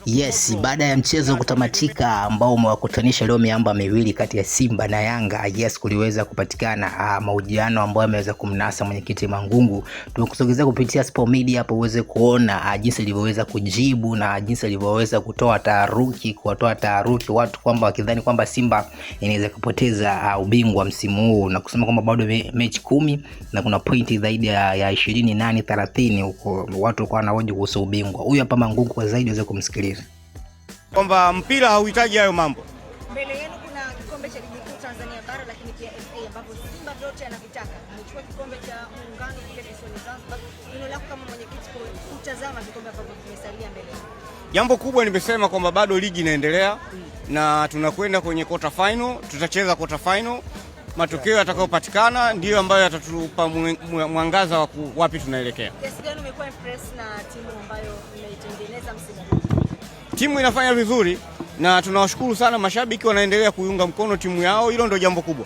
Yes, baada ya mchezo kutamatika ambao umewakutanisha leo miamba miwili kati ya Simba na Yanga, yes, kuliweza kupatikana mahojiano ambayo yameweza kumnasa mwenyekiti Mangungu. Tumekusogezea kupitia Sport Media hapo uweze kuona jinsi alivyoweza kujibu na jinsi alivyoweza kutoa taharuki watu kwamba wakidhani kwamba Simba inaweza kupoteza ubingwa msimu huu, na kusema kwamba bado mechi 10 na kuna pointi zaidi ya 28 30 huko watu walikuwa wanahoji kuhusu ubingwa. Huyu hapa Mangungu kwa zaidi aweze kumsikiliza. Kwamba mpira hauhitaji hayo mambo. Mbele yenu kuna kikombe cha ligi kuu Tanzania bara, lakini pia FA ambapo Simba vyote anavitaka. Amechukua kikombe cha muungano kule Kisiwani Zanzibar. Neno lako kama mwenyekiti kutazama kikombe ambavyo kimesalia mbele. Jambo kubwa nimesema kwamba bado ligi inaendelea na tunakwenda kwenye quarter final, tutacheza quarter final. Matokeo yatakayopatikana ndio ambayo yatatupa mwangaza wa wapi tunaelekea. Kiasi gani umekuwa impress na timu ambayo imeitengeneza msimu huu? Timu inafanya vizuri na tunawashukuru sana mashabiki wanaendelea kuiunga mkono timu yao, hilo ndio jambo kubwa.